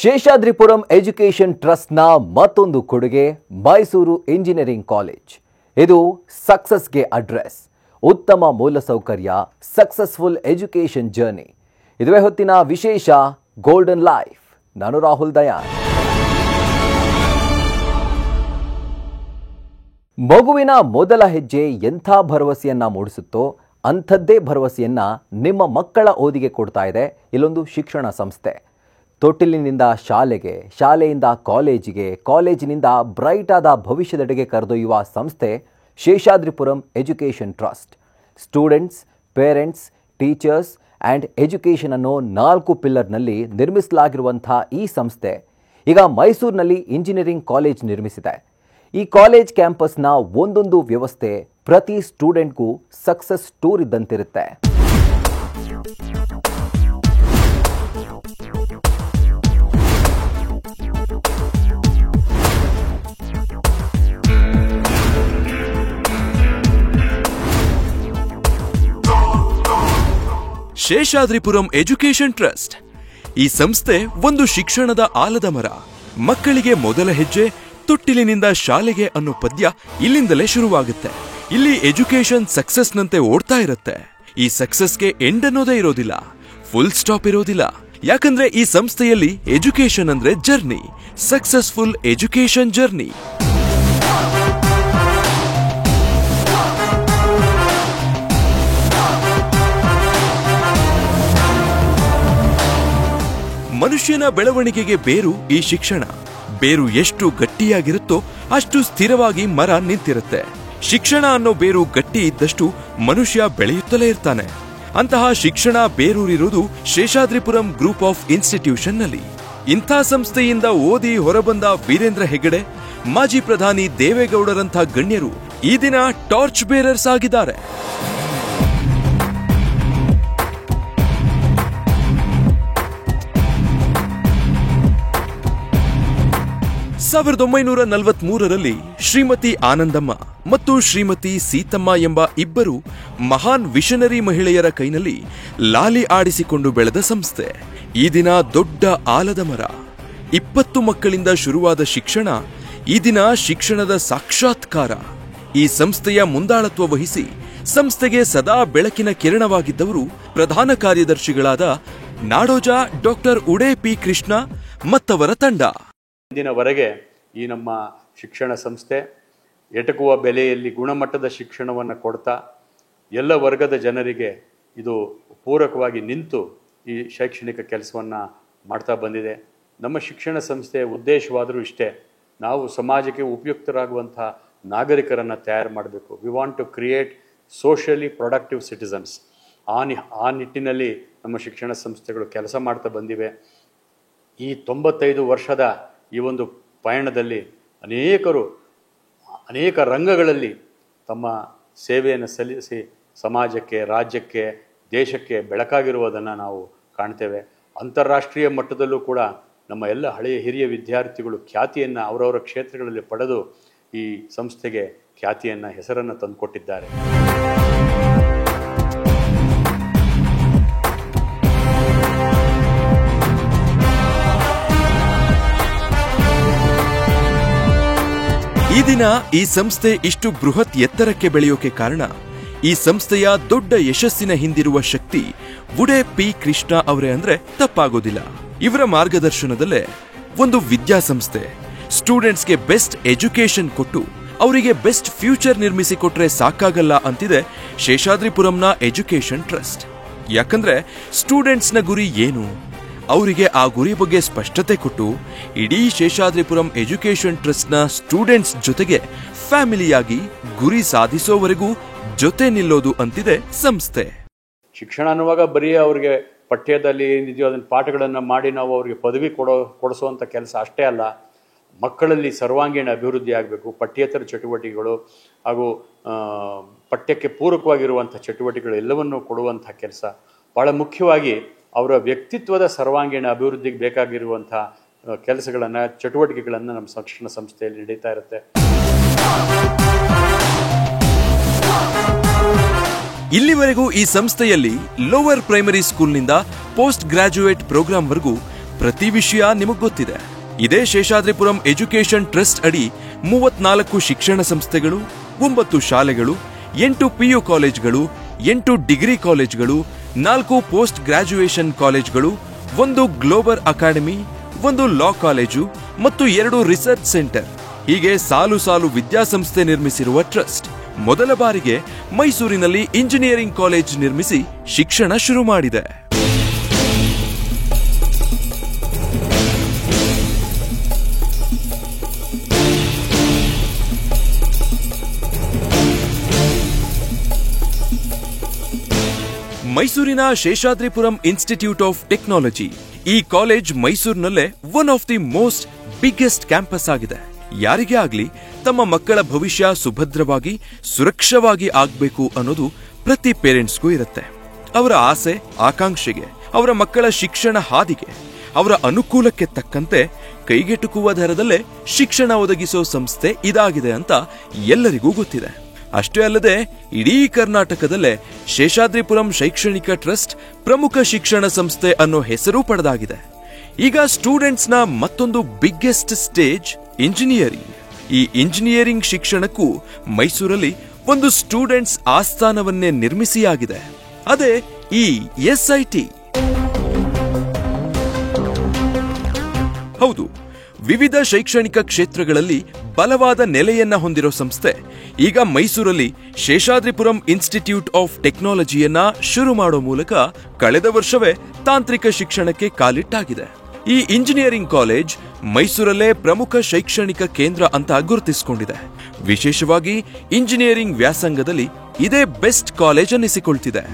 Seshadripuram education ಟ್ರಸ್ಟ್ನ ಮತ್ತೊಂದು ಕೊಡುಗೆ ಮೈಸೂರು ಇಂಜಿನಿಯರಿಂಗ್ ಕಾಲೇಜ್. ಇದು ಸಕ್ಸಸ್ಗೆ ಅಡ್ರೆಸ್, ಉತ್ತಮ ಮೂಲಸೌಕರ್ಯ, ಸಕ್ಸಸ್ಫುಲ್ ಎಜುಕೇಷನ್ ಜರ್ನಿ. ಇದುವೇ ಹೊತ್ತಿನ ವಿಶೇಷ ಗೋಲ್ಡನ್ ಲೈಫ್. ನಾನು ರಾಹುಲ್ ದಯಾನ್. ಮಗುವಿನ ಮೊದಲ ಹೆಜ್ಜೆ ಎಂಥ ಭರವಸೆಯನ್ನ ಮೂಡಿಸುತ್ತೋ ಅಂಥದ್ದೇ ಭರವಸೆಯನ್ನ ನಿಮ್ಮ ಮಕ್ಕಳ ಓದಿಗೆ ಕೊಡ್ತಾ ಇದೆ ಇಲ್ಲೊಂದು ಶಿಕ್ಷಣ ಸಂಸ್ಥೆ. ತೊಟ್ಟಿಲಿನಿಂದ ಶಾಲೆಗೆ, ಶಾಲೆಯಿಂದ ಕಾಲೇಜಿಗೆ, ಕಾಲೇಜಿನಿಂದ ಬ್ರೈಟ್ ಆದ ಭವಿಷ್ಯದೆಡೆಗೆ ಕರೆದೊಯ್ಯುವ ಸಂಸ್ಥೆ Seshadripuram education trust. Students, parents, teachers and education ಅನ್ನೋ 4 ಪಿಲ್ಲರ್ನಲ್ಲಿ ನಿರ್ಮಿಸಲಾಗಿರುವಂಥ ಈ ಸಂಸ್ಥೆ ಈಗ ಮೈಸೂರಿನಲ್ಲಿ ಇಂಜಿನಿಯರಿಂಗ್ ಕಾಲೇಜ್ ನಿರ್ಮಿಸಿದೆ. ಈ ಕಾಲೇಜ್ ಕ್ಯಾಂಪಸ್ನ ಒಂದೊಂದು ವ್ಯವಸ್ಥೆ ಪ್ರತಿ ಸ್ಟೂಡೆಂಟ್ಗೂ ಸಕ್ಸಸ್ ಟೂರ್ ಇದ್ದಂತಿರುತ್ತೆ. ಶೇಷಾದ್ರಿಪುರಂ ಎಜುಕೇಷನ್ ಟ್ರಸ್ಟ್ ಈ ಸಂಸ್ಥೆ ಒಂದು ಶಿಕ್ಷಣದ ಆಲದ ಮರ. ಮಕ್ಕಳಿಗೆ ಮೊದಲ ಹೆಜ್ಜೆ ತೊಟ್ಟಿಲಿನಿಂದ ಶಾಲೆಗೆ ಅನ್ನೋ ಪದ್ಯ ಇಲ್ಲಿಂದಲೇ ಶುರುವಾಗುತ್ತೆ. ಇಲ್ಲಿ ಎಜುಕೇಷನ್ ಸಕ್ಸಸ್ನಂತೆ ಓಡ್ತಾ ಇರುತ್ತೆ. ಈ ಸಕ್ಸಸ್ಗೆ ಎಂಡ್ ಅನ್ನೋದೇ ಇರೋದಿಲ್ಲ, ಫುಲ್ ಸ್ಟಾಪ್ ಇರೋದಿಲ್ಲ. ಯಾಕಂದ್ರೆ ಈ ಸಂಸ್ಥೆಯಲ್ಲಿ ಎಜುಕೇಷನ್ ಅಂದ್ರೆ ಜರ್ನಿ, ಸಕ್ಸಸ್ಫುಲ್ ಎಜುಕೇಷನ್ ಜರ್ನಿ. ಮನುಷ್ಯನ ಬೆಳವಣಿಗೆಗೆ ಬೇರು ಈ ಶಿಕ್ಷಣ. ಬೇರು ಎಷ್ಟು ಗಟ್ಟಿಯಾಗಿರುತ್ತೋ ಅಷ್ಟು ಸ್ಥಿರವಾಗಿ ಮರ ನಿಂತಿರುತ್ತೆ. ಶಿಕ್ಷಣ ಅನ್ನೋ ಬೇರು ಗಟ್ಟಿ ಇದ್ದಷ್ಟು ಮನುಷ್ಯ ಬೆಳೆಯುತ್ತಲೇ ಇರ್ತಾನೆ. ಅಂತಹ ಶಿಕ್ಷಣ ಬೇರೂರಿರುವುದು ಶೇಷಾದ್ರಿಪುರಂ ಗ್ರೂಪ್ ಆಫ್ ಇನ್ಸ್ಟಿಟ್ಯೂಷನ್ ನಲ್ಲಿ. ಇಂಥ ಸಂಸ್ಥೆಯಿಂದ ಓದಿ ಹೊರಬಂದ ವೀರೇಂದ್ರ ಹೆಗ್ಗಡೆ, ಮಾಜಿ ಪ್ರಧಾನಿ ದೇವೇಗೌಡರಂಥ ಗಣ್ಯರು ಈ ದಿನ ಟಾರ್ಚ್ ಬೇರರ್ಸ್ ಆಗಿದ್ದಾರೆ. 1943ರಲ್ಲಿ ಶ್ರೀಮತಿ ಆನಂದಮ್ಮ ಮತ್ತು ಶ್ರೀಮತಿ ಸೀತಮ್ಮ ಎಂಬ ಇಬ್ಬರು ಮಹಾನ್ ವಿಷನರಿ ಮಹಿಳೆಯರ ಕೈನಲ್ಲಿ ಲಾಲಿ ಆಡಿಸಿಕೊಂಡು ಬೆಳೆದ ಸಂಸ್ಥೆ ಈ ದಿನ ದೊಡ್ಡ ಆಲದ ಮರ. 20 ಮಕ್ಕಳಿಂದ ಶುರುವಾದ ಶಿಕ್ಷಣ ಈ ದಿನ ಶಿಕ್ಷಣದ ಸಾಕ್ಷಾತ್ಕಾರ. ಈ ಸಂಸ್ಥೆಯ ಮುಂದಾಳತ್ವ ವಹಿಸಿ ಸಂಸ್ಥೆಗೆ ಸದಾ ಬೆಳಕಿನ ಕಿರಣವಾಗಿದ್ದವರು ಪ್ರಧಾನ ಕಾರ್ಯದರ್ಶಿಗಳಾದ ನಾಡೋಜ ಡಾಕ್ಟರ್ ಉಡೇ ಪಿ ಕೃಷ್ಣ ಮತ್ತವರ ತಂಡ. ಇಂದಿನವರೆಗೆ ಈ ನಮ್ಮ ಶಿಕ್ಷಣ ಸಂಸ್ಥೆ ಎಟಕುವ ಬೆಲೆಯಲ್ಲಿ ಗುಣಮಟ್ಟದ ಶಿಕ್ಷಣವನ್ನು ಕೊಡ್ತಾ ಎಲ್ಲ ವರ್ಗದ ಜನರಿಗೆ ಇದು ಪೂರಕವಾಗಿ ನಿಂತು ಈ ಶೈಕ್ಷಣಿಕ ಕೆಲಸವನ್ನು ಮಾಡ್ತಾ ಬಂದಿದೆ. ನಮ್ಮ ಶಿಕ್ಷಣ ಸಂಸ್ಥೆಯ ಉದ್ದೇಶವಾದರೂ ಇಷ್ಟೇ, ನಾವು ಸಮಾಜಕ್ಕೆ ಉಪಯುಕ್ತರಾಗುವಂಥ ನಾಗರಿಕರನ್ನು ತಯಾರು ಮಾಡಬೇಕು. We want to create socially productive citizens. ಆ ನಿಟ್ಟಿನಲ್ಲಿ ನಮ್ಮ ಶಿಕ್ಷಣ ಸಂಸ್ಥೆಗಳು ಕೆಲಸ ಮಾಡ್ತಾ ಬಂದಿವೆ. ಈ 95 ವರ್ಷದ ಈ ಒಂದು ಪಯಣದಲ್ಲಿ ಅನೇಕ ರಂಗಗಳಲ್ಲಿ ತಮ್ಮ ಸೇವೆಯನ್ನು ಸಲ್ಲಿಸಿ ಸಮಾಜಕ್ಕೆ, ರಾಜ್ಯಕ್ಕೆ, ದೇಶಕ್ಕೆ ಬೆಳಕಾಗಿರುವುದನ್ನು ನಾವು ಕಾಣ್ತೇವೆ. ಅಂತಾರಾಷ್ಟ್ರೀಯ ಮಟ್ಟದಲ್ಲೂ ಕೂಡ ನಮ್ಮ ಎಲ್ಲ ಹಳೆಯ ಹಿರಿಯ ವಿದ್ಯಾರ್ಥಿಗಳು ಖ್ಯಾತಿಯನ್ನು ಅವರವರ ಕ್ಷೇತ್ರಗಳಲ್ಲಿ ಪಡೆದು ಈ ಸಂಸ್ಥೆಗೆ ಖ್ಯಾತಿಯನ್ನು, ಹೆಸರನ್ನು ತಂದುಕೊಟ್ಟಿದ್ದಾರೆ. ಈ ದಿನ ಈ ಸಂಸ್ಥೆ ಇಷ್ಟು ಬೃಹತ್ ಎತ್ತರಕ್ಕೆ ಬೆಳೆಯೋಕೆ ಕಾರಣ ಈ ಸಂಸ್ಥೆಯ ದೊಡ್ಡ ಯಶಸ್ಸಿನ ಹಿಂದಿರುವ ಶಕ್ತಿ ಉಡೇ ಪಿ ಕೃಷ್ಣ ಅವರೇ ಅಂದ್ರೆ ತಪ್ಪಾಗೋದಿಲ್ಲ. ಇವರ ಮಾರ್ಗದರ್ಶನದಲ್ಲೇ ಒಂದು ವಿದ್ಯಾಸಂಸ್ಥೆ ಸ್ಟೂಡೆಂಟ್ಸ್ಗೆ ಬೆಸ್ಟ್ ಎಜುಕೇಶನ್ ಕೊಟ್ಟು ಅವರಿಗೆ ಬೆಸ್ಟ್ ಫ್ಯೂಚರ್ ನಿರ್ಮಿಸಿಕೊಟ್ರೆ ಸಾಕಾಗಲ್ಲ ಅಂತಿದೆ ಶೇಷಾದ್ರಿಪುರಂನ ಎಜುಕೇಶನ್ ಟ್ರಸ್ಟ್. ಯಾಕಂದ್ರೆ ಸ್ಟೂಡೆಂಟ್ಸ್ನ ಗುರಿ ಏನು, ಅವರಿಗೆ ಆ ಗುರಿ ಬಗ್ಗೆ ಸ್ಪಷ್ಟತೆ ಕೊಟ್ಟು ಇಡೀ ಶೇಷಾದ್ರಿಪುರಂ ಎಜುಕೇಷನ್ ಟ್ರಸ್ಟ್ನ ಸ್ಟೂಡೆಂಟ್ಸ್ ಜೊತೆಗೆ ಫ್ಯಾಮಿಲಿಯಾಗಿ ಗುರಿ ಸಾಧಿಸೋವರೆಗೂ ಜೊತೆ ನಿಲ್ಲೋದು ಅಂತಿದೆ ಸಂಸ್ಥೆ. ಶಿಕ್ಷಣ ಅನ್ನುವಾಗ ಬರೀ ಅವ್ರಿಗೆ ಪಠ್ಯದಲ್ಲಿ ಏನಿದೆಯೋ ಅದನ್ನ ಪಾಠಗಳನ್ನು ಮಾಡಿ ನಾವು ಅವರಿಗೆ ಪದವಿ ಕೊಡಿಸುವಂಥ ಕೆಲಸ ಅಷ್ಟೇ ಅಲ್ಲ. ಮಕ್ಕಳಲ್ಲಿ ಸರ್ವಾಂಗೀಣ ಅಭಿವೃದ್ಧಿ ಆಗಬೇಕು. ಪಠ್ಯೇತರ ಚಟುವಟಿಕೆಗಳು ಹಾಗೂ ಪಠ್ಯಕ್ಕೆ ಪೂರಕವಾಗಿರುವಂಥ ಚಟುವಟಿಕೆಗಳು ಎಲ್ಲವನ್ನೂ ಕೊಡುವಂಥ ಕೆಲಸ ಭಾಳ ಮುಖ್ಯವಾಗಿ ಅವರ ವ್ಯಕ್ತಿತ್ವದ ಸರ್ವಾಂಗೀಣ ಅಭಿವೃದ್ಧಿಗೆ ಬೇಕಾಗಿರುವಂಥ ಕೆಲಸಗಳನ್ನು, ಚಟುವಟಿಕೆಗಳನ್ನು ನಮ್ಮ ಶಿಕ್ಷಣ ಸಂಸ್ಥೆಯಲ್ಲಿ ನಡೀತಾ ಇರುತ್ತೆ. ಇಲ್ಲಿವರೆಗೂ ಈ ಸಂಸ್ಥೆಯಲ್ಲಿ ಲೋವರ್ ಪ್ರೈಮರಿ ಸ್ಕೂಲ್ನಿಂದ ಪೋಸ್ಟ್ ಗ್ರಾಜ್ಯುಯೇಟ್ ಪ್ರೋಗ್ರಾಂವರೆಗೂ ಪ್ರತಿ ವಿಷಯ ನಿಮಗ್ ಗೊತ್ತಿದೆ. ಇದೇ ಶೇಷಾದ್ರಿಪುರಂ ಎಜುಕೇಷನ್ ಟ್ರಸ್ಟ್ ಅಡಿ 34 ಶಿಕ್ಷಣ ಸಂಸ್ಥೆಗಳು, 9 ಶಾಲೆಗಳು, 8 PU ಕಾಲೇಜ್ಗಳು, 8 ಡಿಗ್ರಿ ಕಾಲೇಜ್ಗಳು, 4 ಪೋಸ್ಟ್ ಗ್ರಾಜುಯೇಷನ್ ಕಾಲೇಜ್ಗಳು, 1 ಗ್ಲೋಬಲ್ ಅಕಾಡೆಮಿ, 1 ಲಾ ಕಾಲೇಜು ಮತ್ತು 2 ರಿಸರ್ಚ್ ಸೆಂಟರ್ ಹೀಗೆ ಸಾಲು ಸಾಲು ವಿದ್ಯಾಸಂಸ್ಥೆ ನಿರ್ಮಿಸಿರುವ ಟ್ರಸ್ಟ್ ಮೊದಲ ಬಾರಿಗೆ ಮೈಸೂರಿನಲ್ಲಿ ಇಂಜಿನಿಯರಿಂಗ್ ಕಾಲೇಜ್ ನಿರ್ಮಿಸಿ ಶಿಕ್ಷಣ ಶುರು ಮಾಡಿದೆ. ಮೈಸೂರಿನ ಶೇಷಾದ್ರಿಪುರಂ ಇನ್ಸ್ಟಿಟ್ಯೂಟ್ ಆಫ್ ಟೆಕ್ನಾಲಜಿ. ಈ ಕಾಲೇಜ್ ಮೈಸೂರಿನಲ್ಲೇ one of the most biggest campus ಆಗಿದೆ. ಯಾರಿಗೇ ಆಗ್ಲಿ ತಮ್ಮ ಮಕ್ಕಳ ಭವಿಷ್ಯ ಸುಭದ್ರವಾಗಿ ಸುರಕ್ಷವಾಗಿ ಆಗ್ಬೇಕು ಅನ್ನೋದು ಪ್ರತಿ ಪೇರೆಂಟ್ಸ್ಗೂ ಇರುತ್ತೆ. ಅವರ ಆಸೆ ಆಕಾಂಕ್ಷೆಗೆ, ಅವರ ಮಕ್ಕಳ ಶಿಕ್ಷಣ ಹಾದಿಗೆ, ಅವರ ಅನುಕೂಲಕ್ಕೆ ತಕ್ಕಂತೆ ಕೈಗೆಟುಕುವ ದರದಲ್ಲೇ ಶಿಕ್ಷಣ ಒದಗಿಸೋ ಸಂಸ್ಥೆ ಇದಾಗಿದೆ ಅಂತ ಎಲ್ಲರಿಗೂ ಗೊತ್ತಿದೆ. ಅಷ್ಟೇ ಅಲ್ಲದೆ ಇಡೀ ಕರ್ನಾಟಕದಲ್ಲೇ ಶೇಷಾದ್ರಿಪುರಂ ಶೈಕ್ಷಣಿಕ ಟ್ರಸ್ಟ್ ಪ್ರಮುಖ ಶಿಕ್ಷಣ ಸಂಸ್ಥೆ ಅನ್ನೋ ಹೆಸರು ಪಡೆದಾಗಿದೆ. ಈಗ ಸ್ಟೂಡೆಂಟ್ಸ್ನ ಮತ್ತೊಂದು ಬಿಗ್ಗೆಸ್ಟ್ ಸ್ಟೇಜ್ ಇಂಜಿನಿಯರಿಂಗ್. ಈ ಇಂಜಿನಿಯರಿಂಗ್ ಶಿಕ್ಷಣಕ್ಕೂ ಮೈಸೂರಲ್ಲಿ ಒಂದು ಸ್ಟೂಡೆಂಟ್ಸ್ ಆಸ್ಥಾನವನ್ನೇ ನಿರ್ಮಿಸಿಯಾಗಿದೆ. ಅದೇ ಈ SIT. ಹೌದು, ವಿವಿಧ ಶೈಕ್ಷಣಿಕ ಕ್ಷೇತ್ರಗಳಲ್ಲಿ ಬಲವಾದ ನೆಲೆಯನ್ನ ಹೊಂದಿರೋ ಸಂಸ್ಥೆ ಈಗ ಮೈಸೂರಲ್ಲಿ ಶೇಷಾದ್ರಿಪುರಂ ಇನ್ಸ್ಟಿಟ್ಯೂಟ್ ಆಫ್ ಟೆಕ್ನಾಲಜಿಯನ್ನ ಶುರು ಮಾಡೋ ಮೂಲಕ ಕಳೆದ ವರ್ಷವೇ ತಾಂತ್ರಿಕ ಶಿಕ್ಷಣಕ್ಕೆ ಕಾಲಿಟ್ಟಾಗಿದೆ. ಈ ಇಂಜಿನಿಯರಿಂಗ್ ಕಾಲೇಜ್ ಮೈಸೂರಲ್ಲೇ ಪ್ರಮುಖ ಶೈಕ್ಷಣಿಕ ಕೇಂದ್ರ ಅಂತ ಗುರುತಿಸಿಕೊಂಡಿದೆ. ವಿಶೇಷವಾಗಿ ಇಂಜಿನಿಯರಿಂಗ್ ವ್ಯಾಸಂಗದಲ್ಲಿ ಇದೇ ಬೆಸ್ಟ್ ಕಾಲೇಜ್ ಅನ್ನಿಸಿಕೊಳ್ತಿದೆ.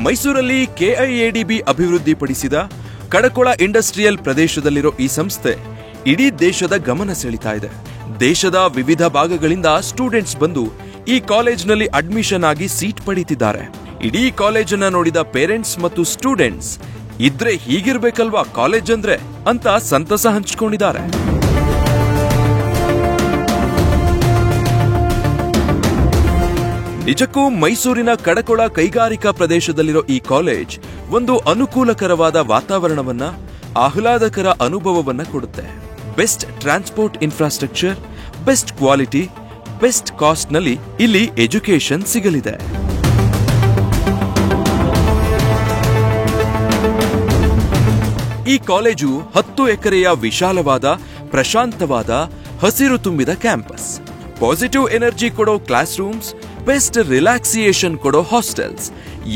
ಮೈಸೂರಲ್ಲಿ KIADB ಅಭಿವೃದ್ಧಿಪಡಿಸಿದ ಕಡಕೊಳ ಇಂಡಸ್ಟ್ರಿಯಲ್ ಪ್ರದೇಶದಲ್ಲಿರೋ ಈ ಸಂಸ್ಥೆ ಇಡೀ ದೇಶದ ಗಮನ ಸೆಳೀತಾ ಇದೆ. ದೇಶದ ವಿವಿಧ ಭಾಗಗಳಿಂದ ಸ್ಟೂಡೆಂಟ್ಸ್ ಬಂದು ಈ ಕಾಲೇಜ್ನಲ್ಲಿ ಅಡ್ಮಿಷನ್ ಆಗಿ ಸೀಟ್ ಪಡೀತಿದ್ದಾರೆ. ಇಡೀ ಕಾಲೇಜನ್ನ ನೋಡಿದ ಪೇರೆಂಟ್ಸ್ ಮತ್ತು ಸ್ಟೂಡೆಂಟ್ಸ್ ಇದ್ರೆ ಹೀಗಿರ್ಬೇಕಲ್ವಾ ಕಾಲೇಜ್ ಅಂದ್ರೆ ಅಂತ ಸಂತಸ ಹಂಚಿಕೊಂಡಿದ್ದಾರೆ. ನಿಜಕ್ಕೂ ಮೈಸೂರಿನ ಕಡಕೊಳ ಕೈಗಾರಿಕಾ ಪ್ರದೇಶದಲ್ಲಿರೋ ಈ ಕಾಲೇಜ್ ಒಂದು ಅನುಕೂಲಕರವಾದ ವಾತಾವರಣವನ್ನ, ಆಹ್ಲಾದಕರ ಅನುಭವವನ್ನ ಕೊಡುತ್ತೆ. Best transport infrastructure, best quality, best cost ನಲ್ಲಿ ಇಲ್ಲಿ ಎಜುಕೇಶನ್ ಸಿಗಲಿದೆ. ಈ ಕಾಲೇಜು 10 ಎಕರೆಯ ವಿಶಾಲವಾದ, ಪ್ರಶಾಂತವಾದ, ಹಸಿರು ತುಂಬಿದ ಕ್ಯಾಂಪಸ್, ಪಾಸಿಟಿವ್ ಎನರ್ಜಿ ಕೊಡೋ ಕ್ಲಾಸ್ ರೂಮ್ಸ್, ಬೆಸ್ಟ್ ರಿಲ್ಯಾಕ್ಸಿಯೇಷನ್ ಕೊಡೋ ಹಾಸ್ಟೆಲ್ಸ್,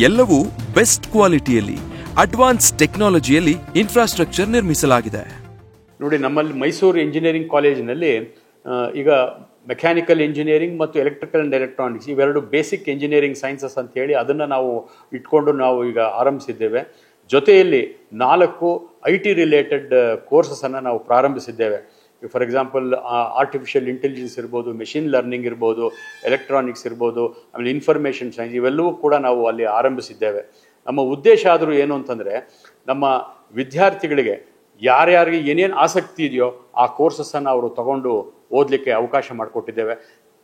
ಎಲ್ಲವೂ ಬೆಸ್ಟ್ ಕ್ವಾಲಿಟಿಯಲ್ಲಿ, ಅಡ್ವಾನ್ಸ್ ಟೆಕ್ನಾಲಜಿಯಲ್ಲಿ ಇನ್ಫ್ರಾಸ್ಟ್ರಕ್ಚರ್ ನಿರ್ಮಿಸಲಾಗಿದೆ. ನೋಡಿ, ನಮ್ಮಲ್ಲಿ ಮೈಸೂರು ಇಂಜಿನಿಯರಿಂಗ್ ಕಾಲೇಜಿನಲ್ಲಿ ಈಗ ಮೆಕ್ಯಾನಿಕಲ್ ಇಂಜಿನಿಯರಿಂಗ್ ಮತ್ತು ಎಲೆಕ್ಟ್ರಿಕಲ್ ಅಂಡ್ ಎಲೆಕ್ಟ್ರಾನಿಕ್ಸ್ ಇವೆರಡು ಬೇಸಿಕ್ ಇಂಜಿನಿಯರಿಂಗ್ ಸೈನ್ಸಸ್ ಅಂತ ಹೇಳಿ ಅದನ್ನು ನಾವು ಇಟ್ಕೊಂಡು ನಾವು ಈಗ ಆರಂಭಿಸಿದ್ದೇವೆ. ಜೊತೆಯಲ್ಲಿ 4 IT ರಿಲೇಟೆಡ್ ಕೋರ್ಸಸನ್ನು ನಾವು ಪ್ರಾರಂಭಿಸಿದ್ದೇವೆ. ಫಾರ್ ಎಕ್ಸಾಂಪಲ್ ಆರ್ಟಿಫಿಷಿಯಲ್ ಇಂಟೆಲಿಜೆನ್ಸ್ ಇರ್ಬೋದು, ಮೆಷಿನ್ ಲರ್ನಿಂಗ್ ಇರ್ಬೋದು, ಎಲೆಕ್ಟ್ರಾನಿಕ್ಸ್ ಇರ್ಬೋದು, ಆಮೇಲೆ ಇನ್ಫಾರ್ಮೇಷನ್ ಸೈನ್ಸ್, ಇವೆಲ್ಲವೂ ಕೂಡ ನಾವು ಅಲ್ಲಿ ಆರಂಭಿಸಿದ್ದೇವೆ. ನಮ್ಮ ಉದ್ದೇಶ ಆದರೂ ಏನು ಅಂತಂದರೆ, ನಮ್ಮ ವಿದ್ಯಾರ್ಥಿಗಳಿಗೆ ಯಾರ್ಯಾರಿಗೆ ಏನೇನು ಆಸಕ್ತಿ ಇದೆಯೋ ಆ ಕೋರ್ಸಸನ್ನು ಅವರು ತಗೊಂಡು ಓದಲಿಕ್ಕೆ ಅವಕಾಶ ಮಾಡಿಕೊಟ್ಟಿದ್ದೇವೆ.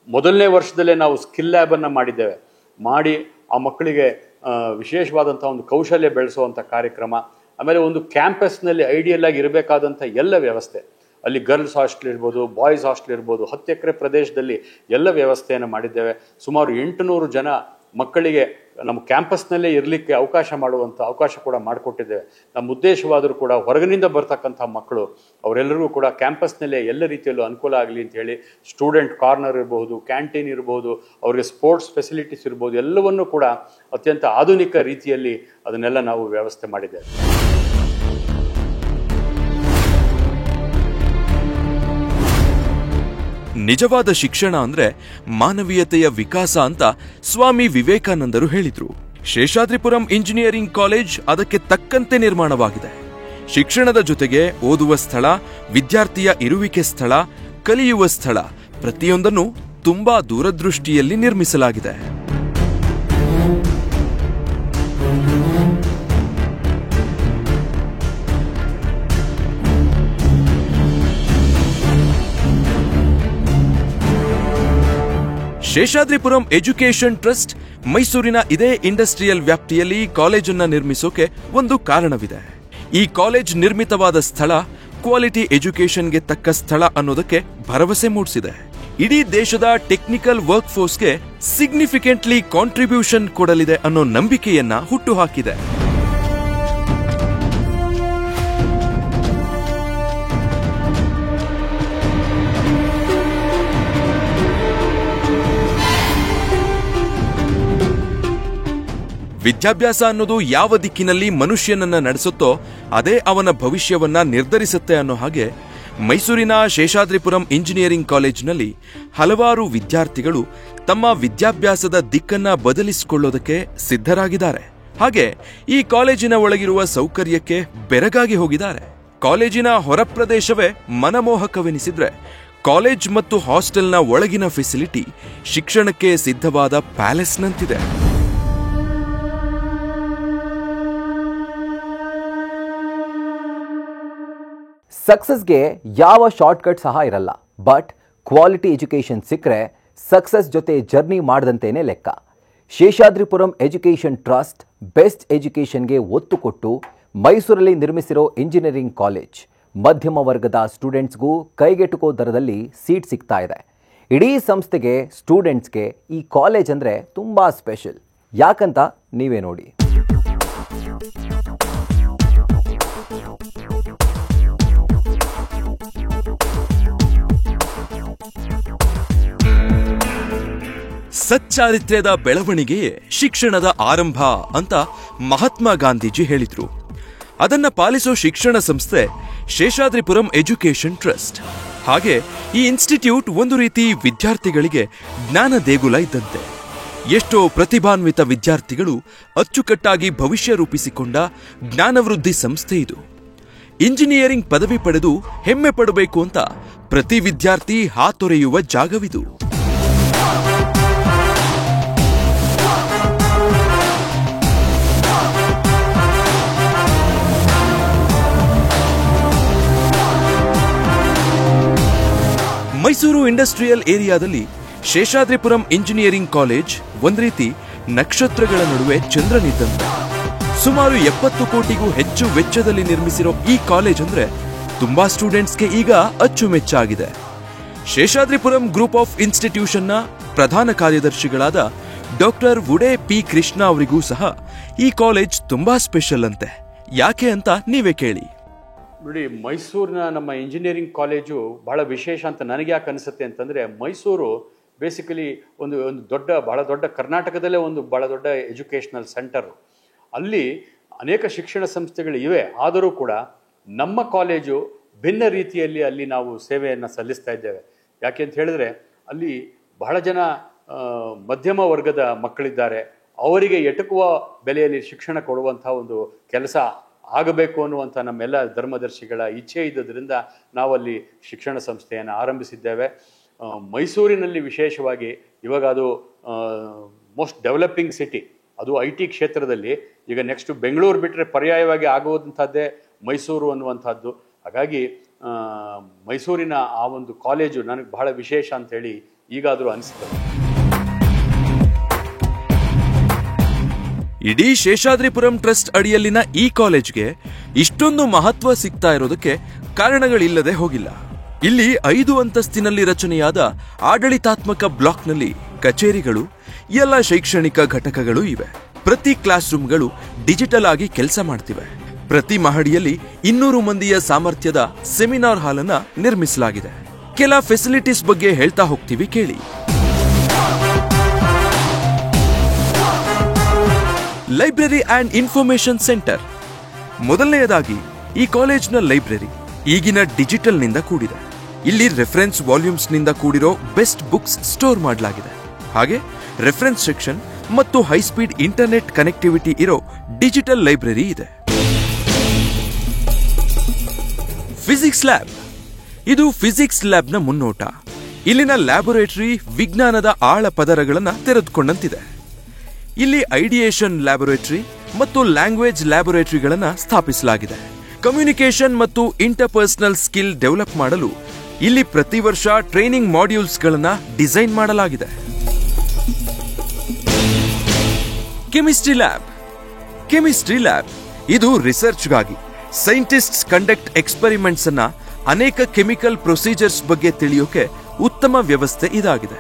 ಮೊದಲನೇ ವರ್ಷದಲ್ಲೇ ನಾವು ಸ್ಕಿಲ್ ಲ್ಯಾಬನ್ನು ಮಾಡಿ ಆ ಮಕ್ಕಳಿಗೆ ವಿಶೇಷವಾದಂಥ ಒಂದು ಕೌಶಲ್ಯ ಬೆಳೆಸುವಂಥ ಕಾರ್ಯಕ್ರಮ, ಆಮೇಲೆ ಒಂದು ಕ್ಯಾಂಪಸ್ನಲ್ಲಿ ಐಡಿಯಲ್ ಆಗಿ ಇರಬೇಕಾದಂಥ ಎಲ್ಲ ವ್ಯವಸ್ಥೆ, ಅಲ್ಲಿ ಗರ್ಲ್ಸ್ ಹಾಸ್ಟೆಲ್ ಇರ್ಬೋದು, ಬಾಯ್ಸ್ ಹಾಸ್ಟೆಲ್ ಇರ್ಬೋದು, 10 ಎಕರೆ ಪ್ರದೇಶದಲ್ಲಿ ಎಲ್ಲ ವ್ಯವಸ್ಥೆಯನ್ನು ಮಾಡಿದ್ದೇವೆ. ಸುಮಾರು 800 ಜನ ಮಕ್ಕಳಿಗೆ ನಮ್ಮ ಕ್ಯಾಂಪಸ್ನಲ್ಲೇ ಇರಲಿಕ್ಕೆ ಅವಕಾಶ ಕೂಡ ಮಾಡಿಕೊಟ್ಟಿದ್ದೇವೆ. ನಮ್ಮ ಉದ್ದೇಶವಾದರೂ ಕೂಡ ಹೊರಗಿನಿಂದ ಬರ್ತಕ್ಕಂಥ ಮಕ್ಕಳು ಅವರೆಲ್ಲರಿಗೂ ಕೂಡ ಕ್ಯಾಂಪಸ್ನಲ್ಲೇ ಎಲ್ಲ ರೀತಿಯಲ್ಲೂ ಅನುಕೂಲ ಆಗಲಿ ಅಂತ ಹೇಳಿ ಸ್ಟೂಡೆಂಟ್ ಕಾರ್ನರ್ ಇರಬಹುದು, ಕ್ಯಾಂಟೀನ್ ಇರಬಹುದು, ಅವರಿಗೆ ಸ್ಪೋರ್ಟ್ಸ್ ಫೆಸಿಲಿಟೀಸ್ ಇರ್ಬೋದು, ಎಲ್ಲವನ್ನೂ ಕೂಡ ಅತ್ಯಂತ ಆಧುನಿಕ ರೀತಿಯಲ್ಲಿ ಅದನ್ನೆಲ್ಲ ನಾವು ವ್ಯವಸ್ಥೆ ಮಾಡಿದ್ದೇವೆ. ನಿಜವಾದ ಶಿಕ್ಷಣ ಅಂದ್ರೆ ಮಾನವೀಯತೆಯ ವಿಕಾಸ ಅಂತ ಸ್ವಾಮಿ ವಿವೇಕಾನಂದರು ಹೇಳಿದ್ರು. ಶೇಷಾದ್ರಿಪುರಂ ಇಂಜಿನಿಯರಿಂಗ್ ಕಾಲೇಜ್ ಅದಕ್ಕೆ ತಕ್ಕಂತೆ ನಿರ್ಮಾಣವಾಗಿದೆ. ಶಿಕ್ಷಣದ ಜೊತೆಗೆ ಓದುವ ಸ್ಥಳ, ವಿದ್ಯಾರ್ಥಿಯ ಇರುವಿಕೆ ಸ್ಥಳ, ಕಲಿಯುವ ಸ್ಥಳ ಪ್ರತಿಯೊಂದನ್ನು ತುಂಬಾ ದೂರದೃಷ್ಟಿಯಲ್ಲಿ ನಿರ್ಮಿಸಲಾಗಿದೆ. ಶೇಷಾದ್ರಿಪುರಂ ಎಜುಕೇಷನ್ ಟ್ರಸ್ಟ್ ಮೈಸೂರಿನ ಇದೇ ಇಂಡಸ್ಟ್ರಿಯಲ್ ವ್ಯಾಪ್ತಿಯಲ್ಲಿ ಕಾಲೇಜನ್ನ ನಿರ್ಮಿಸೋಕೆ ಒಂದು ಕಾರಣವಿದೆ. ಈ ಕಾಲೇಜ್ ನಿರ್ಮಿತವಾದ ಸ್ಥಳ ಕ್ವಾಲಿಟಿ ಎಜುಕೇಷನ್ಗೆ ತಕ್ಕ ಸ್ಥಳ ಅನ್ನೋದಕ್ಕೆ ಭರವಸೆ ಮೂಡಿಸಿದೆ. ಇಡೀ ದೇಶದ ಟೆಕ್ನಿಕಲ್ ವರ್ಕ್ ಫೋರ್ಸ್ಗೆ ಸಿಗ್ನಿಫಿಕೆಂಟ್ಲಿ ಕಾಂಟ್ರಿಬ್ಯೂಷನ್ ಕೊಡಲಿದೆ ಅನ್ನೋ ನಂಬಿಕೆಯನ್ನ ಹುಟ್ಟುಹಾಕಿದೆ. ವಿದ್ಯಾಭ್ಯಾಸ ಅನ್ನೋದು ಯಾವ ದಿಕ್ಕಿನಲ್ಲಿ ಮನುಷ್ಯನನ್ನ ನಡೆಸುತ್ತೋ ಅದೇ ಅವನ ಭವಿಷ್ಯವನ್ನ ನಿರ್ಧರಿಸುತ್ತೆ ಅನ್ನೋ ಹಾಗೆ ಮೈಸೂರಿನ ಶೇಷಾದ್ರಿಪುರಂ ಇಂಜಿನಿಯರಿಂಗ್ ಕಾಲೇಜಿನಲ್ಲಿ ಹಲವಾರು ವಿದ್ಯಾರ್ಥಿಗಳು ತಮ್ಮ ವಿದ್ಯಾಭ್ಯಾಸದ ದಿಕ್ಕನ್ನ ಬದಲಿಸಿಕೊಳ್ಳೋದಕ್ಕೆ ಸಿದ್ಧರಾಗಿದ್ದಾರೆ. ಹಾಗೆ ಈ ಕಾಲೇಜಿನ ಒಳಗಿರುವ ಸೌಕರ್ಯಕ್ಕೆ ಬೆರಗಾಗಿ ಹೋಗಿದ್ದಾರೆ. ಕಾಲೇಜಿನ ಹೊರಪ್ರದೇಶವೇ ಮನಮೋಹಕವೆನಿಸಿದ್ರೆ ಕಾಲೇಜ್ ಮತ್ತು ಹಾಸ್ಟೆಲ್ನ ಒಳಗಿನ ಫೆಸಿಲಿಟಿ ಶಿಕ್ಷಣಕ್ಕೆ ಸಿದ್ಧವಾದ ಪ್ಯಾಲೇಸ್ನಂತಿದೆ. ಸಕ್ಸಸ್ಗೆ ಯಾವ ಶಾರ್ಟ್ಕಟ್ ಸಹ ಇರಲ್ಲ. ಬಟ್ ಕ್ವಾಲಿಟಿ ಎಜುಕೇಷನ್ ಸಿಕ್ಕರೆ ಸಕ್ಸಸ್ ಜೊತೆ ಜರ್ನಿ ಮಾಡಿದಂತೇನೆ ಲೆಕ್ಕ. ಶೇಷಾದ್ರಿಪುರಂ ಎಜುಕೇಷನ್ ಟ್ರಸ್ಟ್ ಬೆಸ್ಟ್ ಎಜುಕೇಷನ್ಗೆ ಒತ್ತು ಕೊಟ್ಟು ಮೈಸೂರಲ್ಲಿ ನಿರ್ಮಿಸಿರೋ ಇಂಜಿನಿಯರಿಂಗ್ ಕಾಲೇಜ್ ಮಧ್ಯಮ ವರ್ಗದ ಸ್ಟೂಡೆಂಟ್ಸ್ಗೂ ಕೈಗೆಟುಕೋ ದರದಲ್ಲಿ ಸೀಟ್ ಸಿಗ್ತಾ ಇದೆ. ಇಡೀ ಸಂಸ್ಥೆಗೆ ಸ್ಟೂಡೆಂಟ್ಸ್ಗೆ ಈ ಕಾಲೇಜ್ ಅಂದರೆ ತುಂಬ ಸ್ಪೆಷಲ್. ಯಾಕಂತ ನೀವೇ ನೋಡಿ. ಸಚ್ಚಾರಿತ್ರ್ಯದ ಬೆಳವಣಿಗೆಯೇ ಶಿಕ್ಷಣದ ಆರಂಭ ಅಂತ ಮಹಾತ್ಮ ಗಾಂಧೀಜಿ ಹೇಳಿದ್ರು. ಅದನ್ನ ಪಾಲಿಸೋ ಶಿಕ್ಷಣ ಸಂಸ್ಥೆ ಶೇಷಾದ್ರಿಪುರಂ ಎಜುಕೇಷನ್ ಟ್ರಸ್ಟ್. ಹಾಗೆ ಈ ಇನ್ಸ್ಟಿಟ್ಯೂಟ್ ಒಂದು ರೀತಿ ವಿದ್ಯಾರ್ಥಿಗಳಿಗೆ ಜ್ಞಾನ ದೇಗುಲ ಇದ್ದಂತೆ. ಎಷ್ಟೋ ಪ್ರತಿಭಾನ್ವಿತ ವಿದ್ಯಾರ್ಥಿಗಳು ಅಚ್ಚುಕಟ್ಟಾಗಿ ಭವಿಷ್ಯ ರೂಪಿಸಿಕೊಂಡ ಜ್ಞಾನವೃದ್ಧಿ ಸಂಸ್ಥೆ ಇದು. ಇಂಜಿನಿಯರಿಂಗ್ ಪದವಿ ಪಡೆದು ಹೆಮ್ಮೆ ಪಡಬೇಕು ಅಂತ ಪ್ರತಿ ವಿದ್ಯಾರ್ಥಿ ಹಾತೊರೆಯುವ ಜಾಗವಿದು. ಮೈಸೂರು ಇಂಡಸ್ಟ್ರಿಯಲ್ ಏರಿಯಾದಲ್ಲಿ ಶೇಷಾದ್ರಿಪುರಂ ಇಂಜಿನಿಯರಿಂಗ್ ಕಾಲೇಜ್ ಒಂದ್ ರೀತಿ ನಕ್ಷತ್ರಗಳ ನಡುವೆ ಚಂದ್ರನಿದ್ದಂತೆ. ಸುಮಾರು 70 ಕೋಟಿಗೂ ಹೆಚ್ಚು ವೆಚ್ಚದಲ್ಲಿ ನಿರ್ಮಿಸಿರೋ ಈ ಕಾಲೇಜ್ ಅಂದ್ರೆ ತುಂಬಾ ಸ್ಟೂಡೆಂಟ್ಸ್ಗೆ ಈಗ ಅಚ್ಚುಮೆಚ್ಚಾಗಿದೆ. ಶೇಷಾದ್ರಿಪುರಂ ಗ್ರೂಪ್ ಆಫ್ ಇನ್ಸ್ಟಿಟ್ಯೂಷನ್ನ ಪ್ರಧಾನ ಕಾರ್ಯದರ್ಶಿಗಳಾದ ಡಾಕ್ಟರ್ ವುಡೆ ಪಿ ಕೃಷ್ಣ ಅವರಿಗೂ ಸಹ ಈ ಕಾಲೇಜ್ ತುಂಬಾ ಸ್ಪೆಷಲ್ ಅಂತೆ. ಯಾಕೆ ಅಂತ ನೀವೇ ಕೇಳಿ. ನೋಡಿ, ಮೈಸೂರಿನ ನಮ್ಮ ಇಂಜಿನಿಯರಿಂಗ್ ಕಾಲೇಜು ಬಹಳ ವಿಶೇಷ ಅಂತ ನನಗೆ ಯಾಕೆ ಅನಿಸುತ್ತೆ ಅಂತಂದರೆ, ಮೈಸೂರು ಬೇಸಿಕಲಿ ಬಹಳ ದೊಡ್ಡ ಕರ್ನಾಟಕದಲ್ಲೇ ಒಂದು ಬಹಳ ದೊಡ್ಡ ಎಜುಕೇಷನಲ್ ಸೆಂಟರು. ಅಲ್ಲಿ ಅನೇಕ ಶಿಕ್ಷಣ ಸಂಸ್ಥೆಗಳು ಇವೆ. ಆದರೂ ಕೂಡ ನಮ್ಮ ಕಾಲೇಜು ಭಿನ್ನ ರೀತಿಯಲ್ಲಿ ಅಲ್ಲಿ ನಾವು ಸೇವೆಯನ್ನು ಸಲ್ಲಿಸ್ತಾ ಇದ್ದೇವೆ. ಯಾಕೆ ಅಂತ ಹೇಳಿದ್ರೆ, ಅಲ್ಲಿ ಬಹಳ ಜನ ಮಧ್ಯಮ ವರ್ಗದ ಮಕ್ಕಳಿದ್ದಾರೆ. ಅವರಿಗೆ ಎಟಕುವ ಬೆಲೆಯಲ್ಲಿ ಶಿಕ್ಷಣ ಕೊಡುವಂಥ ಒಂದು ಕೆಲಸ ಆಗಬೇಕು ಅನ್ನುವಂಥ ನಮ್ಮೆಲ್ಲ ಧರ್ಮದರ್ಶಿಗಳ ಇಚ್ಛೆ ಇದ್ದದ್ರಿಂದ ನಾವಲ್ಲಿ ಶಿಕ್ಷಣ ಸಂಸ್ಥೆಯನ್ನು ಆರಂಭಿಸಿದ್ದೇವೆ. ಮೈಸೂರಿನಲ್ಲಿ ವಿಶೇಷವಾಗಿ ಇವಾಗ ಅದು ಮೋಸ್ಟ್ ಡೆವಲಪಿಂಗ್ ಸಿಟಿ, ಅದು IT ಕ್ಷೇತ್ರದಲ್ಲಿ. ಈಗ ನೆಕ್ಸ್ಟ್ ಬೆಂಗಳೂರು ಬಿಟ್ಟರೆ ಪರ್ಯಾಯವಾಗಿ ಆಗುವಂಥದ್ದೇ ಮೈಸೂರು ಅನ್ನುವಂಥದ್ದು. ಹಾಗಾಗಿ ಮೈಸೂರಿನ ಆ ಒಂದು ಕಾಲೇಜು ನನಗೆ ಬಹಳ ವಿಶೇಷ ಅಂಥೇಳಿ ಈಗಾದರೂ ಅನಿಸ್ತದೆ. ಇಡೀ ಶೇಷಾದ್ರಿಪುರಂ ಟ್ರಸ್ಟ್ ಅಡಿಯಲ್ಲಿನ ಈ ಕಾಲೇಜ್ಗೆ ಇಷ್ಟೊಂದು ಮಹತ್ವ ಸಿಗ್ತಾ ಇರೋದಕ್ಕೆ ಕಾರಣಗಳಿಲ್ಲದೆ ಹೋಗಿಲ್ಲ. ಇಲ್ಲಿ 5 ಅಂತಸ್ತಿನಲ್ಲಿ ರಚನೆಯಾದ ಆಡಳಿತಾತ್ಮಕ ಬ್ಲಾಕ್ನಲ್ಲಿ ಕಚೇರಿಗಳು, ಎಲ್ಲ ಶೈಕ್ಷಣಿಕ ಘಟಕಗಳು ಇವೆ. ಪ್ರತಿ ಕ್ಲಾಸ್ ರೂಮ್ಗಳು ಡಿಜಿಟಲ್ ಆಗಿ ಕೆಲಸ ಮಾಡ್ತಿವೆ. ಪ್ರತಿ ಮಹಡಿಯಲ್ಲಿ 200 ಮಂದಿಯ ಸಾಮರ್ಥ್ಯದ ಸೆಮಿನಾರ್ ಹಾಲ್ ಅನ್ನ ನಿರ್ಮಿಸಲಾಗಿದೆ. ಕೆಲ ಫೆಸಿಲಿಟೀಸ್ ಬಗ್ಗೆ ಹೇಳ್ತಾ ಹೋಗ್ತೀವಿ, ಕೇಳಿ. Library and information centre. ಮೊದಲನೆಯದಾಗಿ ಈ ಕಾಲೇಜ್ನ ಲೈಬ್ರರಿ ಈಗಿನ ಡಿಜಿಟಲ್ನಿಂದ ಕೂಡಿದೆ. ಇಲ್ಲಿ ರೆಫರೆನ್ಸ್ ವಾಲ್ಯೂಮ್ಸ್ನಿಂದ ಕೂಡಿರೋ ಬೆಸ್ಟ್ ಬುಕ್ಸ್ ಸ್ಟೋರ್ ಮಾಡಲಾಗಿದೆ. ಹಾಗೆ ರೆಫರೆನ್ಸ್ ಸೆಕ್ಷನ್ ಮತ್ತು ಹೈಸ್ಪೀಡ್ ಇಂಟರ್ನೆಟ್ ಕನೆಕ್ಟಿವಿಟಿ ಇರೋ ಡಿಜಿಟಲ್ ಲೈಬ್ರರಿ ಇದೆ. Physics lab. ಇದು ಫಿಸಿಕ್ಸ್ ಲ್ಯಾಬ್ನ ಮುನ್ನೋಟ. ಇಲ್ಲಿನ ಲ್ಯಾಬೊರೇಟರಿ ವಿಜ್ಞಾನದ ಆಳ ಪದರಗಳನ್ನು ತೆರೆದುಕೊಂಡಂತಿದೆ. ಇಲ್ಲಿ ಐಡಿಯೇಷನ್ ಲ್ಯಾಬೊರೇಟರಿ ಮತ್ತು ಲ್ಯಾಂಗ್ವೇಜ್ ಲ್ಯಾಬೊರೇಟರಿಗಳನ್ನು ಸ್ಥಾಪಿಸಲಾಗಿದೆ. ಕಮ್ಯುನಿಕೇಷನ್ ಮತ್ತು ಇಂಟರ್ಪರ್ಸನಲ್ ಸ್ಕಿಲ್ ಡೆವಲಪ್ ಮಾಡಲು ಇಲ್ಲಿ ಪ್ರತಿ ವರ್ಷ ಟ್ರೈನಿಂಗ್ ಮಾಡ್ಯೂಲ್ಸ್ಗಳನ್ನು ಡಿಸೈನ್ ಮಾಡಲಾಗಿದೆ. ಕೆಮಿಸ್ಟ್ರಿ ಲ್ಯಾಬ್ ಇದು ರಿಸರ್ಚ್ಗಾಗಿ ಸೈಂಟಿಸ್ಟ್ಸ್ ಕಂಡಕ್ಟ್ ಎಕ್ಸ್ಪೆರಿಮೆಂಟ್ಸ್ ಅನ್ನ ಅನೇಕ ಕೆಮಿಕಲ್ ಪ್ರೊಸೀಜರ್ಸ್ ಬಗ್ಗೆ ತಿಳಿಯೋಕೆ ಉತ್ತಮ ವ್ಯವಸ್ಥೆ ಇದಾಗಿದೆ.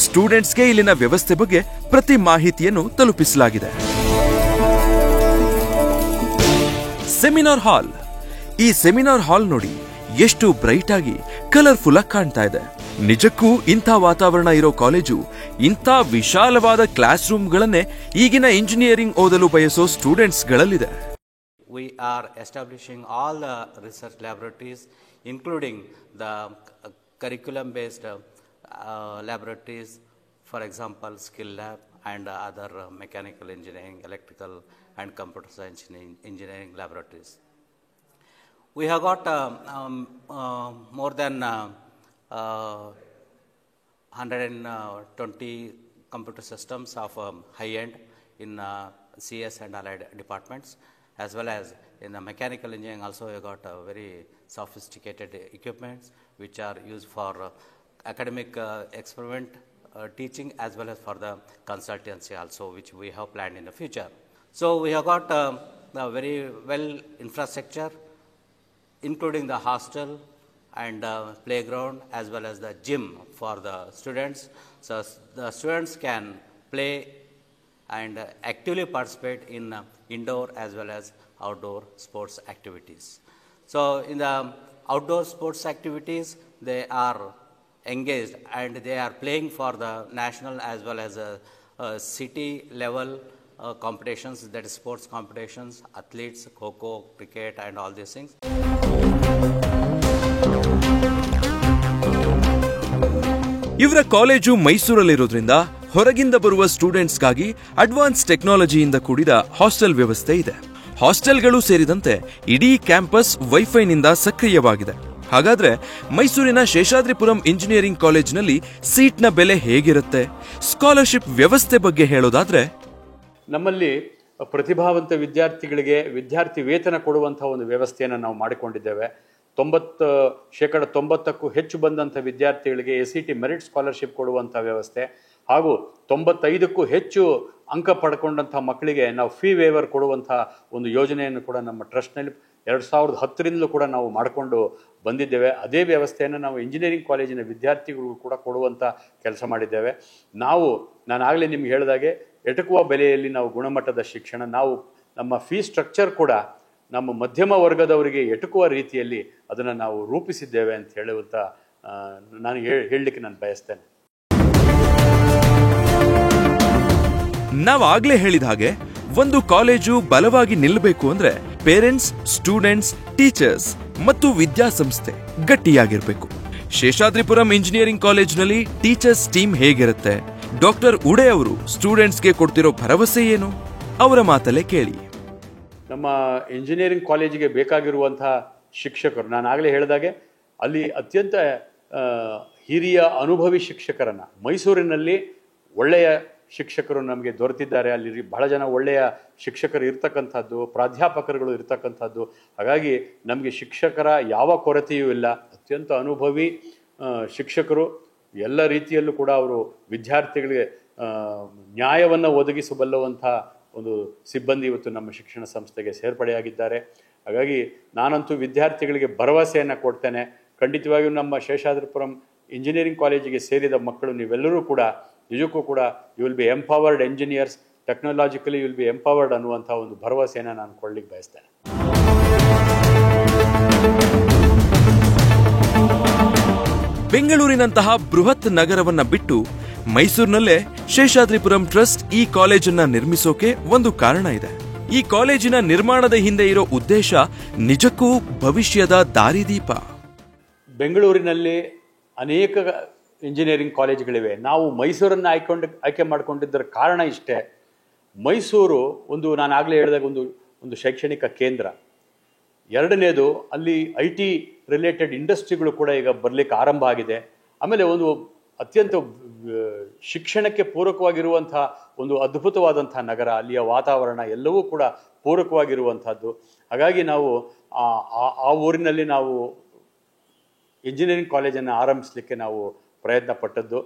ಸ್ಟೂಡೆಂಟ್ಸ್ಗೆ ಇಲ್ಲಿನ ವ್ಯವಸ್ಥೆ ಬಗ್ಗೆ ಪ್ರತಿ ಮಾಹಿತಿಯನ್ನು ತಲುಪಿಸಲಾಗಿದೆ. ಸೆಮಿನಾರ್ ಹಾಲ್. ಈ ಸೆಮಿನಾರ್ ಹಾಲ್ ನೋಡಿ ಎಷ್ಟು ಬ್ರೈಟ್ ಆಗಿ ಕಲರ್ಫುಲ್ ಆಗಿ ಕಾಣ್ತಾ ಇದೆ. ನಿಜಕ್ಕೂ ಇಂಥ ವಾತಾವರಣ ಇರೋ ಕಾಲೇಜು ಇಂಥ ವಿಶಾಲವಾದ ಕ್ಲಾಸ್ ರೂಮ್ಗಳನ್ನೇ ಈಗಿನ ಇಂಜಿನಿಯರಿಂಗ್ ಓದಲು ಬಯಸೋ ಸ್ಟೂಡೆಂಟ್ಸ್ಗಳಲ್ಲಿದೆ. We are establishing all the research laboratories, including the curriculum-based laboratories, for example, skill lab and other mechanical engineering, electrical and computer science engineering laboratories. We have got more than 120 computer systems of high end in CS and allied departments, as well as in the mechanical engineering also we got very sophisticated equipments which are used for academic experiment teaching, as well as for the consultancy also, which we have planned in the future. So we have got the very well infrastructure, including the hostel and playground, as well as the gym for the students. So the students can play and actively participate in indoor as well as outdoor sports activities. So in the outdoor sports activities, they are engaged and they are playing for the national as well as city level competitions, that is sports competitions, athletes, kho-kho, cricket and all these things. ಇವರ college ಮೈಸೂರಲ್ಲಿರೋದ್ರಿಂದ ಹೊರಗಿಂದ ಬರುವ ಸ್ಟೂಡೆಂಟ್ಸ್ಗಾಗಿ advance ಟೆಕ್ನಾಲಜಿಯಿಂದ ಕೂಡಿದ hostel ವ್ಯವಸ್ಥೆ ಇದೆ. ಹಾಸ್ಟೆಲ್ಗಳು ಸೇರಿದಂತೆ ಇಡೀ campus ವೈಫೈನಿಂದ ಸಕ್ರಿಯವಾಗಿದೆ. ಹಾಗಾದ್ರೆ ಮೈಸೂರಿನ ಶೇಷಾದ್ರಿಪುರಂ ಇಂಜಿನಿಯರಿಂಗ್ ಕಾಲೇಜಿನಲ್ಲಿ ಸೀಟ್ನ ಬೆಲೆ ಹೇಗಿರುತ್ತೆ? ಸ್ಕಾಲರ್ಶಿಪ್ ವ್ಯವಸ್ಥೆ ಬಗ್ಗೆ ಹೇಳೋದಾದ್ರೆ, ನಮ್ಮಲ್ಲಿ ಪ್ರತಿಭಾವಂತ ವಿದ್ಯಾರ್ಥಿಗಳಿಗೆ ವಿದ್ಯಾರ್ಥಿ ವೇತನ ಕೊಡುವಂತಹ ಒಂದು ವ್ಯವಸ್ಥೆಯನ್ನು ನಾವು ಮಾಡಿಕೊಂಡಿದ್ದೇವೆ. 90% ಹೆಚ್ಚು ಬಂದಂಥ ವಿದ್ಯಾರ್ಥಿಗಳಿಗೆ SET ಮೆರಿಟ್ ಸ್ಕಾಲರ್ಶಿಪ್ ಕೊಡುವಂಥ ವ್ಯವಸ್ಥೆ, ಹಾಗೂ 95ಕ್ಕೂ ಹೆಚ್ಚು ಅಂಕ ಪಡ್ಕೊಂಡಂಥ ಮಕ್ಕಳಿಗೆ ನಾವು ಫೀ ವೇವರ್ ಕೊಡುವಂಥ ಒಂದು ಯೋಜನೆಯನ್ನು ಕೂಡ ನಮ್ಮ ಟ್ರಸ್ಟ್ನಲ್ಲಿ 2010ರಿಂದಲೂ ಕೂಡ ನಾವು ಮಾಡಿಕೊಂಡು ಬಂದಿದ್ದೇವೆ. ಅದೇ ವ್ಯವಸ್ಥೆಯನ್ನು ನಾವು ಇಂಜಿನಿಯರಿಂಗ್ ಕಾಲೇಜಿನ ವಿದ್ಯಾರ್ಥಿಗಳಿಗೂ ಕೂಡ ಕೊಡುವಂಥ ಕೆಲಸ ಮಾಡಿದ್ದೇವೆ. ನಾನು ಆಗಲೇ ನಿಮ್ಗೆ ಹೇಳಿದಾಗೆ ಎಟಕುವ ಬೆಲೆಯಲ್ಲಿ ನಾವು ಗುಣಮಟ್ಟದ ಶಿಕ್ಷಣ, ನಾವು ನಮ್ಮ ಫೀ ಸ್ಟ್ರಕ್ಚರ್ ಕೂಡ ನಮ್ಮ ಮಧ್ಯಮ ವರ್ಗದವರಿಗೆ ಎಟುಕುವ ರೀತಿಯಲ್ಲಿ ಅದನ್ನು ನಾವು ರೂಪಿಸಿದ್ದೇವೆ ಅಂತ ಹೇಳುವಂಥ ನಾನು ಹೇಳಲಿಕ್ಕೆ ನಾನು ಬಯಸ್ತೇನೆ. ನಾವಾಗ್ಲೇ ಹೇಳಿದ ಹಾಗೆ ಒಂದು ಕಾಲೇಜು ಬಲವಾಗಿ ನಿಲ್ಲಬೇಕು ಅಂದ್ರೆ ಪೇರೆಂಟ್ಸ್, ಸ್ಟೂಡೆಂಟ್ಸ್, ಟೀಚರ್ಸ್ ಮತ್ತು ವಿದ್ಯಾಸಂಸ್ಥೆ ಗಟ್ಟಿಯಾಗಿರ್ಬೇಕು. ಶೇಷಾದ್ರಿಪುರಂ ಇಂಜಿನಿಯರಿಂಗ್ ಕಾಲೇಜ್ನಲ್ಲಿ ಟೀಚರ್ಸ್ ಟೀಮ್ ಹೇಗಿರುತ್ತೆ? ಡಾಕ್ಟರ್ ಉಡೆ ಅವರು ಸ್ಟೂಡೆಂಟ್ಸ್ಗೆ ಕೊಡ್ತಿರೋ ಭರವಸೆ ಏನು? ಅವರ ಮಾತಲ್ಲೇ ಕೇಳಿ. ನಮ್ಮ ಇಂಜಿನಿಯರಿಂಗ್ ಕಾಲೇಜಿಗೆ ಬೇಕಾಗಿರುವಂತಹ ಶಿಕ್ಷಕರು, ನಾನು ಆಗಲೇ ಹೇಳಿದಾಗೆ ಅಲ್ಲಿ ಅತ್ಯಂತ ಹಿರಿಯ ಅನುಭವಿ ಶಿಕ್ಷಕರನ್ನು, ಮೈಸೂರಿನಲ್ಲಿ ಒಳ್ಳೆಯ ಶಿಕ್ಷಕರು ನಮಗೆ ದೊರೆತಿದ್ದಾರೆ. ಅಲ್ಲಿ ಬಹಳ ಜನ ಒಳ್ಳೆಯ ಶಿಕ್ಷಕರು ಇರ್ತಕ್ಕಂಥದ್ದು, ಪ್ರಾಧ್ಯಾಪಕರುಗಳು ಇರ್ತಕ್ಕಂಥದ್ದು. ಹಾಗಾಗಿ ನಮಗೆ ಶಿಕ್ಷಕರ ಯಾವ ಕೊರತೆಯೂ ಇಲ್ಲ. ಅತ್ಯಂತ ಅನುಭವಿ ಶಿಕ್ಷಕರು, ಎಲ್ಲ ರೀತಿಯಲ್ಲೂ ಕೂಡ ಅವರು ವಿದ್ಯಾರ್ಥಿಗಳಿಗೆ ನ್ಯಾಯವನ್ನು ಒದಗಿಸಬಲ್ಲುವಂಥ ಒಂದು ಸಿಬ್ಬಂದಿ ಇವತ್ತು ನಮ್ಮ ಶಿಕ್ಷಣ ಸಂಸ್ಥೆಗೆ ಸೇರ್ಪಡೆಯಾಗಿದ್ದಾರೆ. ಹಾಗಾಗಿ ನಾನಂತೂ ವಿದ್ಯಾರ್ಥಿಗಳಿಗೆ ಭರವಸೆಯನ್ನು ಕೊಡ್ತೇನೆ. ಖಂಡಿತವಾಗಿಯೂ ನಮ್ಮ ಶೇಷಾದ್ರಿಪುರಂ ಇಂಜಿನಿಯರಿಂಗ್ ಕಾಲೇಜಿಗೆ ಸೇರಿದ ಮಕ್ಕಳು ನೀವೆಲ್ಲರೂ ಕೂಡ ನಿಜಕ್ಕೂ ಕೂಡ you will be empowered engineers, technologically you will be empowered ಅನ್ನುವಂಥ ಒಂದು ಭರವಸೆಯನ್ನು ನಾನು ಕೊಡ್ಲಿಕ್ಕೆ ಬಯಸ್ತೇನೆ. ಬೆಂಗಳೂರಿನಂತಹ ಬೃಹತ್ ನಗರವನ್ನ ಬಿಟ್ಟು ಮೈಸೂರಿನಲ್ಲೇ ಶೇಷಾದ್ರಿಪುರಂ ಟ್ರಸ್ಟ್ ಈ ಕಾಲೇಜನ್ನ ನಿರ್ಮಿಸೋಕೆ ಒಂದು ಕಾರಣ ಇದೆ. ಈ ಕಾಲೇಜಿನ ನಿರ್ಮಾಣದ ಹಿಂದೆ ಇರೋ ಉದ್ದೇಶ ನಿಜಕ್ಕೂ ಭವಿಷ್ಯದ ದಾರಿದೀಪ. ಬೆಂಗಳೂರಿನಲ್ಲಿ ಅನೇಕ ಇಂಜಿನಿಯರಿಂಗ್ ಕಾಲೇಜುಗಳಿವೆ. ನಾವು ಮೈಸೂರನ್ನು ಆಯ್ಕೆ ಮಾಡಿಕೊಂಡಿದ್ದರ ಕಾರಣ ಇಷ್ಟೇ. ಮೈಸೂರು ನಾನು ಆಗಲೇ ಹೇಳಿದಾಗ ಒಂದು ಶೈಕ್ಷಣಿಕ ಕೇಂದ್ರ. ಎರಡನೇದು, ಅಲ್ಲಿ IT ರಿಲೇಟೆಡ್ ಇಂಡಸ್ಟ್ರಿಗಳು ಕೂಡ ಈಗ ಬರಲಿಕ್ಕೆ ಆರಂಭ ಆಗಿದೆ. ಆಮೇಲೆ ಒಂದು ಅತ್ಯಂತ ಶಿಕ್ಷಣಕ್ಕೆ ಪೂರಕವಾಗಿರುವಂಥ ಒಂದು ಅದ್ಭುತವಾದಂಥ ನಗರ, ಅಲ್ಲಿಯ ವಾತಾವರಣ ಎಲ್ಲವೂ ಕೂಡ ಪೂರಕವಾಗಿರುವಂಥದ್ದು. ಹಾಗಾಗಿ ನಾವು ಆ ಊರಿನಲ್ಲಿ ನಾವು ಇಂಜಿನಿಯರಿಂಗ್ ಕಾಲೇಜನ್ನು ಆರಂಭಿಸಲಿಕ್ಕೆ ನಾವು ಪ್ರಯತ್ನ ಪಟ್ಟದ್ದು.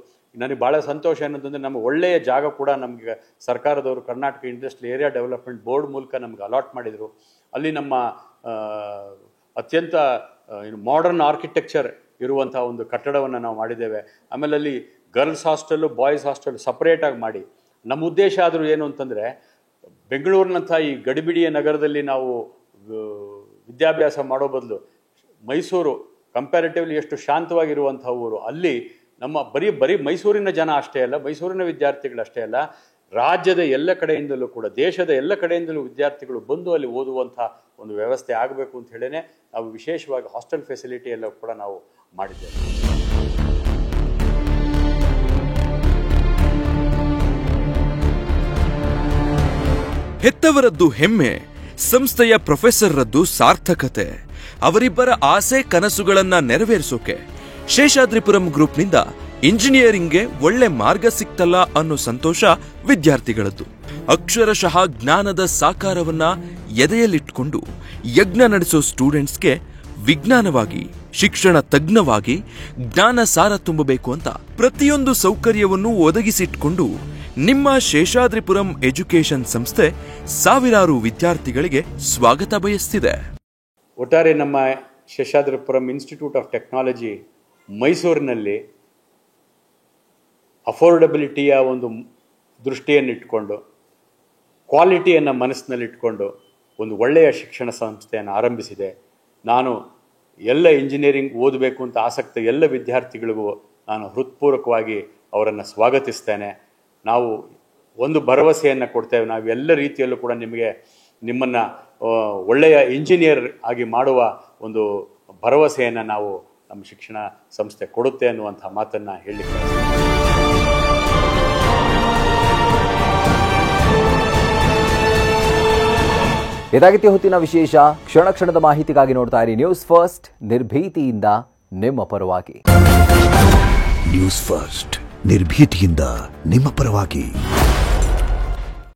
ನನಗೆ ಭಾಳ ಸಂತೋಷ ಅನ್ನೋದಂದರೆ ನಮಗೆ ಒಳ್ಳೆಯ ಜಾಗ ಕೂಡ ನಮಗೆ ಸರ್ಕಾರದವರು Karnataka industrial area development board ಮೂಲಕ ನಮಗೆ ಅಲಾಟ್ ಮಾಡಿದರು. ಅಲ್ಲಿ ನಮ್ಮ ಅತ್ಯಂತ ಮಾಡರ್ನ್ ಆರ್ಕಿಟೆಕ್ಚರ್ ಇರುವಂಥ ಒಂದು ಕಟ್ಟಡವನ್ನು ನಾವು ಮಾಡಿದ್ದೇವೆ. ಆಮೇಲೆ ಅಲ್ಲಿ ಗರ್ಲ್ಸ್ ಹಾಸ್ಟೆಲ್ಲು ಬಾಯ್ಸ್ ಹಾಸ್ಟೆಲ್ ಸಪ್ರೇಟಾಗಿ ಮಾಡಿ, ನಮ್ಮ ಉದ್ದೇಶ ಆದರೂ ಏನು ಅಂತಂದರೆ ಬೆಂಗಳೂರಿನಂಥ ಈ ಗಡಿಬಿಡಿಯ ನಗರದಲ್ಲಿ ನಾವು ವಿದ್ಯಾಭ್ಯಾಸ ಮಾಡೋ ಬದಲು ಮೈಸೂರು ಕಂಪ್ಯಾರಿಟಿವ್ಲಿ ಎಷ್ಟು ಶಾಂತವಾಗಿರುವಂಥ ಊರು, ಅಲ್ಲಿ ನಮ್ಮ ಬರೀ ಮೈಸೂರಿನ ಜನ ಅಷ್ಟೇ ಅಲ್ಲ, ಮೈಸೂರಿನ ವಿದ್ಯಾರ್ಥಿಗಳಷ್ಟೇ ಅಲ್ಲ, ರಾಜ್ಯದ ಎಲ್ಲ ಕಡೆಯಿಂದಲೂ ಕೂಡ ದೇಶದ ಎಲ್ಲ ಕಡೆಯಿಂದಲೂ ವಿದ್ಯಾರ್ಥಿಗಳು ಬಂದು ಅಲ್ಲಿ ಓದುವಂಥ ಒಂದು ವ್ಯವಸ್ಥೆ ಆಗಬೇಕು ಅಂತ ಹೇಳೇ ನಾವು ವಿಶೇಷವಾಗಿ ಹಾಸ್ಟೆಲ್ ಫೆಸಿಲಿಟಿ ಎಲ್ಲ ಕೂಡ ನಾವು ಮಾಡಿದ್ದೇವೆ. ಹೆತ್ತವರದ್ದು ಹೆಮ್ಮೆ, ಸಂಸ್ಥೆಯ ಪ್ರೊಫೆಸರ್ರದ್ದು ಸಾರ್ಥಕತೆ. ಅವರಿಬ್ಬರ ಆಸೆ ಕನಸುಗಳನ್ನ ನೆರವೇರಿಸೋಕೆ ಶೇಷಾದ್ರಿಪುರಂ ಗ್ರೂಪ್ನಿಂದ ಇಂಜಿನಿಯರಿಂಗ್ಗೆ ಒಳ್ಳೆ ಮಾರ್ಗ ಸಿಕ್ತಲ್ಲ ಅನ್ನೋ ಸಂತೋಷ ವಿದ್ಯಾರ್ಥಿಗಳದ್ದು. ಅಕ್ಷರಶಃ ಜ್ಞಾನದ ಸಾಕಾರವನ್ನ ಎದೆಯಲ್ಲಿಟ್ಕೊಂಡು ಯಜ್ಞ ನಡೆಸೋ ಸ್ಟೂಡೆಂಟ್ಸ್ಗೆ ವಿಜ್ಞಾನವಾಗಿ, ಶಿಕ್ಷಣ ತಜ್ಞವಾಗಿ ಜ್ಞಾನ ಸಾರ ತುಂಬಬೇಕು ಅಂತ ಪ್ರತಿಯೊಂದು ಸೌಕರ್ಯವನ್ನು ಒದಗಿಸಿಟ್ಕೊಂಡು ನಿಮ್ಮ ಶೇಷಾದ್ರಿಪುರಂ ಎಜುಕೇಶನ್ ಸಂಸ್ಥೆ ಸಾವಿರಾರು ವಿದ್ಯಾರ್ಥಿಗಳಿಗೆ ಸ್ವಾಗತ ಬಯಸ್ತಿದೆ. ಒಟ್ಟಾರೆ ನಮ್ಮ ಶೇಷಾದ್ರಿಪುರಂ ಇನ್ಸ್ಟಿಟ್ಯೂಟ್ ಆಫ್ ಟೆಕ್ನಾಲಜಿ ಮೈಸೂರಿನಲ್ಲಿ ಅಫೋರ್ಡಬಿಲಿಟಿಯ ಒಂದು ದೃಷ್ಟಿಯನ್ನಿಟ್ಕೊಂಡು, ಕ್ವಾಲಿಟಿಯನ್ನು ಮನಸ್ಸಿನಲ್ಲಿಟ್ಕೊಂಡು ಒಂದು ಒಳ್ಳೆಯ ಶಿಕ್ಷಣ ಸಂಸ್ಥೆಯನ್ನು ಆರಂಭಿಸಿದೆ. ನಾನು ಎಲ್ಲ ಇಂಜಿನಿಯರಿಂಗ್ ಓದಬೇಕು ಅಂತ ಆಸಕ್ತ ಎಲ್ಲ ವಿದ್ಯಾರ್ಥಿಗಳಿಗೂ ನಾನು ಹೃತ್ಪೂರ್ವಕವಾಗಿ ಅವರನ್ನು ಸ್ವಾಗತಿಸ್ತೇನೆ. ನಾವು ಒಂದು ಭರವಸೆಯನ್ನು ಕೊಡ್ತೇವೆ, ನಾವು ಎಲ್ಲ ರೀತಿಯಲ್ಲೂ ಕೂಡ ನಿಮ್ಮನ್ನು ಒಳ್ಳೆಯ ಇಂಜಿನಿಯರ್ ಆಗಿ ಮಾಡುವ ಒಂದು ಭರವಸೆಯನ್ನು ನಾವು ನಮ್ಮ ಶಿಕ್ಷಣ ಸಂಸ್ಥೆ ಕೊಡುತ್ತೆ ಅನ್ನುವಂಥ ಮಾತನ್ನು ಹೇಳಲಿಕ್ಕೆ. ಇದಾಗಿತ್ತು ಹೊತ್ತಿನ ವಿಶೇಷ. ಕ್ಷಣ ಕ್ಷಣದ ಮಾಹಿತಿಗಾಗಿ ನೋಡ್ತಾ ಇರಿ ನ್ಯೂಸ್ ಫಸ್ಟ್, ನಿರ್ಭೀತಿಯಿಂದ ನಿಮ್ಮ ಪರವಾಗಿ. ನ್ಯೂಸ್ ಫಸ್ಟ್, ನಿರ್ಭೀತಿಯಿಂದ ನಿಮ್ಮ ಪರವಾಗಿ.